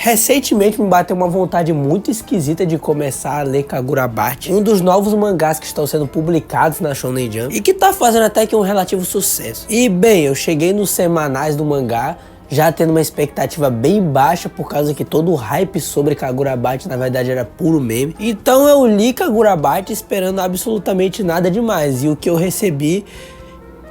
Recentemente me bateu uma vontade muito esquisita de começar a ler Kagurabachi, um dos novos mangás que estão sendo publicados na Shonen Jump e que tá fazendo até que um relativo sucesso. E bem, eu cheguei nos semanais do mangá já tendo uma expectativa bem baixa por causa que todo o hype sobre Kagurabachi na verdade era puro meme. Então eu li Kagurabachi esperando absolutamente nada demais e o que eu recebi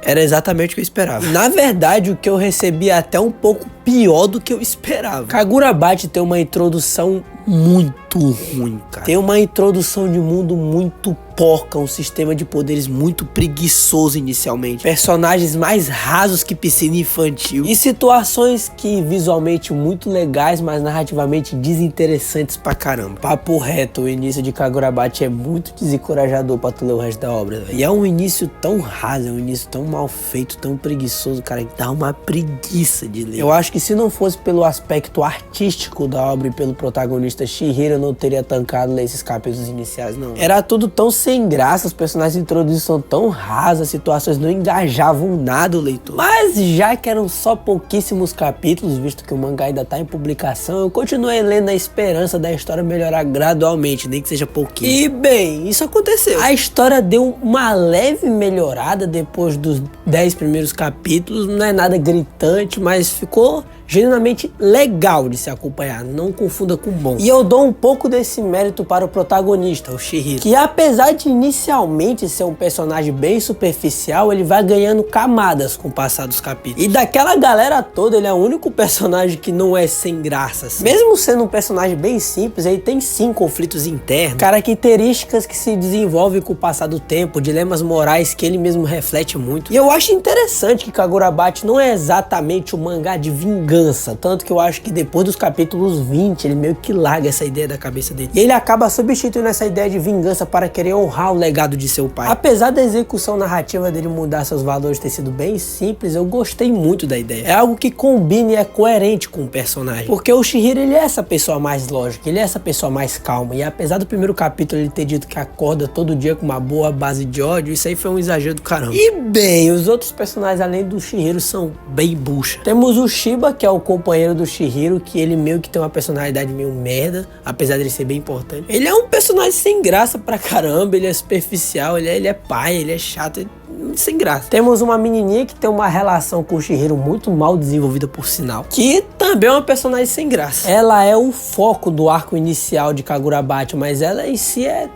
era exatamente o que eu esperava. Na verdade, o que eu recebi é até um pouco pior do que eu esperava. Kagurabachi tem uma introdução muito ruim, cara. Tem uma introdução de mundo muito porca, um sistema de poderes muito preguiçoso inicialmente, personagens mais rasos que piscina infantil e situações que visualmente muito legais, mas narrativamente desinteressantes pra caramba. Papo reto, o início de Kagurabachi é muito desencorajador pra tu ler o resto da obra, véio. E é um início tão raso, é um início tão mal feito, tão preguiçoso, cara, que dá uma preguiça de ler. Eu acho que se não fosse pelo aspecto artístico da obra e pelo protagonista Chihiro, eu não teria tancado ler esses capítulos iniciais, não. Era tudo tão sem graça, os personagens introduzidos são tão rasos, as situações não engajavam nada o leitor. Mas já que eram só pouquíssimos capítulos, visto que o mangá ainda tá em publicação, eu continuei lendo na esperança da história melhorar gradualmente, nem que seja pouquinho. E bem, isso aconteceu. A história deu uma leve melhorada depois dos 10 primeiros capítulos, não é nada gritante, mas ficou genuinamente legal de se acompanhar, não confunda com bom. E eu dou um pouco desse mérito para o protagonista, o Chihiro, que apesar de inicialmente ser um personagem bem superficial, ele vai ganhando camadas com o passar dos capítulos. E daquela galera toda, ele é o único personagem que não é sem graça, assim. Mesmo sendo um personagem bem simples, ele tem sim conflitos internos, características que se desenvolvem com o passar do tempo, dilemas morais que ele mesmo reflete muito. E eu acho interessante que Kagurabachi não é exatamente um mangá de vingança, tanto que eu acho que depois dos capítulos 20 ele meio que larga essa ideia da cabeça dele e ele acaba substituindo essa ideia de vingança para querer honrar o legado de seu pai. Apesar da execução narrativa dele mudar seus valores ter sido bem simples, eu gostei muito da ideia. É algo que combina e é coerente com o personagem, porque o Chihiro, ele é essa pessoa mais lógica, ele é essa pessoa mais calma, e apesar do primeiro capítulo ele ter dito que acorda todo dia com uma boa base de ódio, isso aí foi um exagero do caramba. E bem, os outros personagens além do Chihiro são bem bucha. Temos o Shiba, que é o companheiro do Chihiro, que ele meio que tem uma personalidade meio merda, apesar dele ser bem importante. Ele é um personagem sem graça pra caramba, ele é superficial, ele é pai, ele é chato, sem graça. Temos uma menininha que tem uma relação com o Chihiro muito mal desenvolvida, por sinal, que também é uma personagem sem graça. Ela é o foco do arco inicial de Kagurabachi, mas ela em si é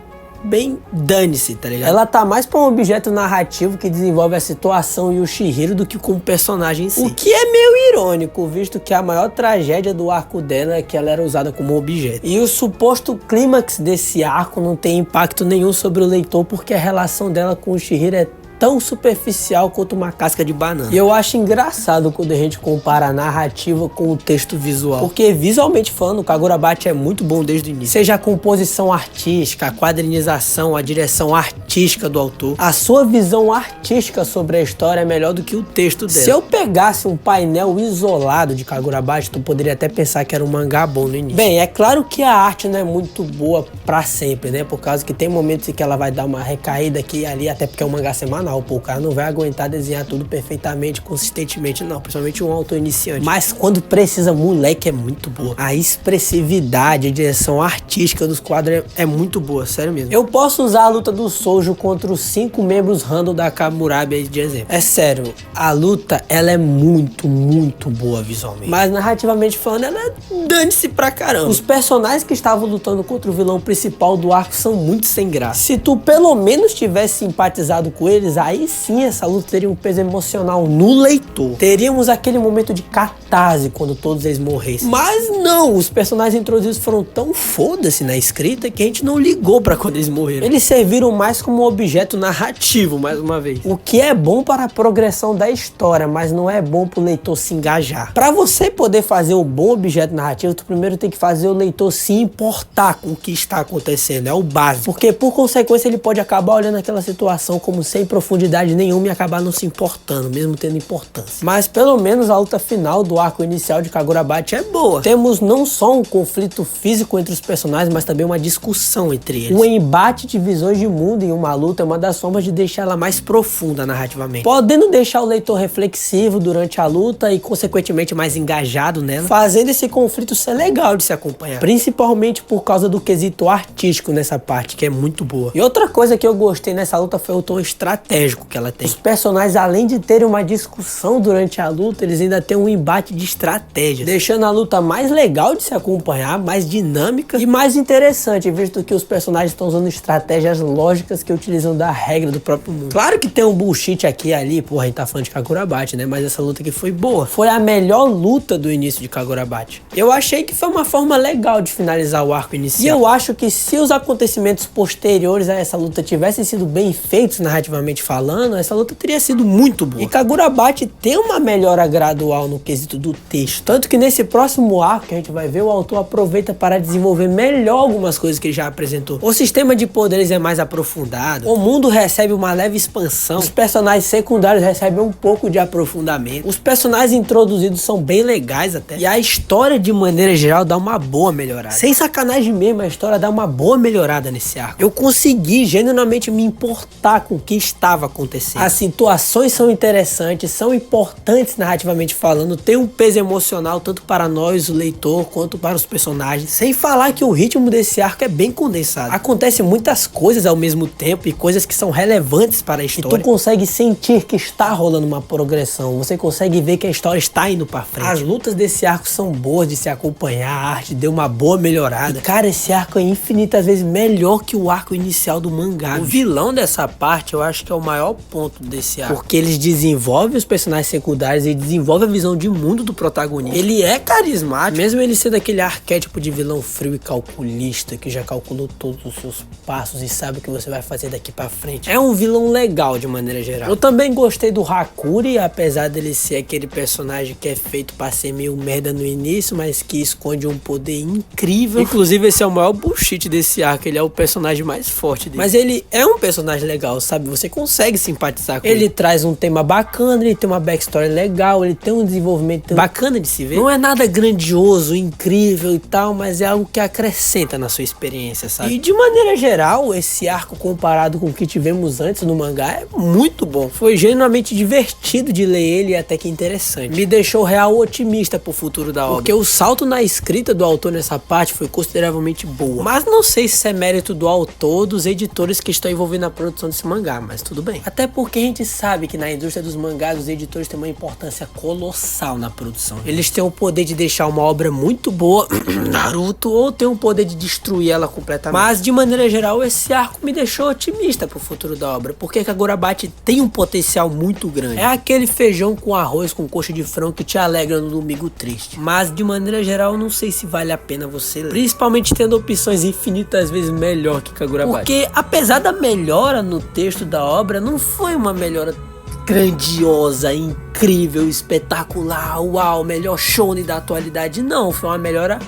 bem dane-se, tá ligado? Ela tá mais pra um objeto narrativo que desenvolve a situação e o Chihiro do que como personagem em si. O que é meio irônico, visto que a maior tragédia do arco dela é que ela era usada como objeto. E o suposto clímax desse arco não tem impacto nenhum sobre o leitor, porque a relação dela com o Chihiro é tão superficial quanto uma casca de banana. E eu acho engraçado quando a gente compara a narrativa com o texto visual, porque visualmente falando, o Kagurabachi é muito bom desde o início. Seja a composição artística, a quadrinização, a direção artística do autor, a sua visão artística sobre a história é melhor do que o texto dela. Se eu pegasse um painel isolado de Kagurabachi, tu poderia até pensar que era um mangá bom no início. Bem, é claro que a arte não é muito boa pra sempre, né? Por causa que tem momentos em que ela vai dar uma recaída aqui e ali, até porque é um mangá semanal. Pô, o cara não vai aguentar desenhar tudo perfeitamente, consistentemente, não. Principalmente um autor iniciante. Mas quando precisa, moleque, é muito boa. A expressividade, a direção artística dos quadros é muito boa, sério mesmo. Eu posso usar a luta do Soujo contra os 5 membros random da Kamurabi aí de exemplo. É sério, a luta, ela é muito, muito boa visualmente. Mas narrativamente falando, ela dane-se pra caramba. Os personagens que estavam lutando contra o vilão principal do arco são muito sem graça. Se tu pelo menos tivesse simpatizado com eles, aí sim essa luta teria um peso emocional no leitor. Teríamos aquele momento de catarse quando todos eles morressem. Mas não, os personagens introduzidos foram tão foda-se na escrita que a gente não ligou pra quando eles morreram. Eles serviram mais como objeto narrativo, mais uma vez. O que é bom para a progressão da história, mas não é bom pro leitor se engajar. Pra você poder fazer um bom objeto narrativo, tu primeiro tem que fazer o leitor se importar com o que está acontecendo. É o básico. Porque por consequência ele pode acabar olhando aquela situação como sem profundidade profundidade nenhuma e acabar não se importando, mesmo tendo importância. Mas pelo menos a luta final do arco inicial de Kagurabachi é boa. Temos não só um conflito físico entre os personagens, mas também uma discussão entre eles. Um embate de visões de mundo em uma luta é uma das formas de deixar ela mais profunda narrativamente, podendo deixar o leitor reflexivo durante a luta e consequentemente mais engajado nela, fazendo esse conflito ser legal de se acompanhar, principalmente por causa do quesito artístico nessa parte, que é muito boa. E outra coisa que eu gostei nessa luta foi o tom estratégico que ela tem. Os personagens, além de terem uma discussão durante a luta, eles ainda têm um embate de estratégia, deixando a luta mais legal de se acompanhar, mais dinâmica e mais interessante, visto que os personagens estão usando estratégias lógicas que utilizam da regra do próprio mundo. Claro que tem um bullshit aqui e ali, porra, a gente tá falando de Kagurabachi, né? Mas essa luta aqui foi boa. Foi a melhor luta do início de Kagurabachi. Eu achei que foi uma forma legal de finalizar o arco inicial. E eu acho que se os acontecimentos posteriores a essa luta tivessem sido bem feitos narrativamente falando, essa luta teria sido muito boa. E Kagurabachi tem uma melhora gradual no quesito do texto. Tanto que nesse próximo arco que a gente vai ver, o autor aproveita para desenvolver melhor algumas coisas que ele já apresentou. O sistema de poderes é mais aprofundado, o mundo recebe uma leve expansão, os personagens secundários recebem um pouco de aprofundamento, os personagens introduzidos são bem legais até, e a história de maneira geral dá uma boa melhorada. Sem sacanagem mesmo, a história dá uma boa melhorada nesse arco. Eu consegui genuinamente me importar com o que estava acontecendo. As situações são interessantes, são importantes narrativamente falando, tem um peso emocional tanto para nós, o leitor, quanto para os personagens. Sem falar que o ritmo desse arco é bem condensado. Acontecem muitas coisas ao mesmo tempo e coisas que são relevantes para a história. E tu consegue sentir que está rolando uma progressão. Você consegue ver que a história está indo para frente. As lutas desse arco são boas de se acompanhar, a arte deu uma boa melhorada. E, cara, esse arco é infinitas vezes melhor que o arco inicial do mangá. O vilão dessa parte eu acho que é o maior ponto desse arco, porque eles desenvolvem os personagens secundários e desenvolvem a visão de mundo do protagonista. Ele é carismático, mesmo ele sendo aquele arquétipo de vilão frio e calculista, que já calculou todos os seus passos e sabe o que você vai fazer daqui pra frente. É um vilão legal de maneira geral. Eu também gostei do Hakuri, apesar dele ser aquele personagem que é feito pra ser meio merda no início, mas que esconde um poder incrível. Inclusive esse é o maior bullshit desse arco, ele é o personagem mais forte dele. Mas ele é um personagem legal, sabe? Você consegue simpatizar com ele. Ele traz um tema bacana, ele tem uma backstory legal, ele tem um desenvolvimento bacana de se ver. Não é nada grandioso, incrível e tal, mas é algo que acrescenta na sua experiência, sabe? E de maneira geral, esse arco comparado com o que tivemos antes no mangá é muito bom. Foi genuinamente divertido de ler ele e até que interessante. Me deixou real otimista pro futuro da obra, porque o salto na escrita do autor nessa parte foi consideravelmente boa. Mas não sei se isso é mérito do autor ou dos editores que estão envolvidos na produção desse mangá, mas tudo bem. Até porque a gente sabe que na indústria dos mangás os editores têm uma importância colossal na produção. Eles têm o poder de deixar uma obra muito boa, Naruto, ou tem o poder de destruir ela completamente. Mas de maneira geral esse arco me deixou otimista pro futuro da obra, porque Kagurabachi tem um potencial muito grande. É aquele feijão com arroz com coxa de frango que te alegra no domingo triste. Mas de maneira geral não sei se vale a pena você ler, principalmente tendo opções infinitas vezes melhor que Kagurabachi. Porque apesar da melhora no texto da obra, não foi uma melhora grandiosa, incrível, espetacular, uau, melhor shonen da atualidade. Não, foi uma melhora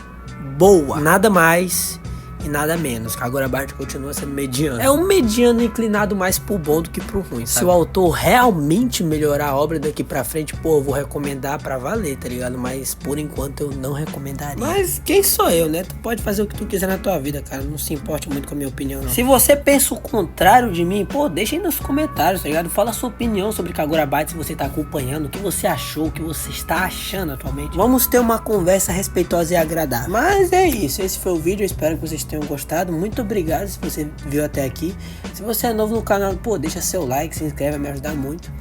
boa, nada mais e nada menos. Kagurabachi continua sendo mediano. É um mediano inclinado mais pro bom do que pro ruim, sabe? Se o autor realmente melhorar a obra daqui pra frente, pô, eu vou recomendar pra valer, tá ligado? Mas por enquanto eu não recomendaria. Mas quem sou eu, né? Tu pode fazer o que tu quiser na tua vida, cara. Não se importe muito com a minha opinião, não. Se você pensa o contrário de mim, pô, deixa aí nos comentários, tá ligado? Fala a sua opinião sobre Kagurabachi, se você tá acompanhando, o que você achou, o que você está achando atualmente. Vamos ter uma conversa respeitosa e agradável. Mas é isso, esse foi o vídeo, eu espero que vocês tenham gostado. Muito obrigado se você viu até aqui. Se você é novo no canal, pô, deixa seu like, se inscreve, vai me ajudar muito.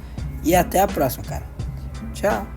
E até a próxima, cara. Tchau.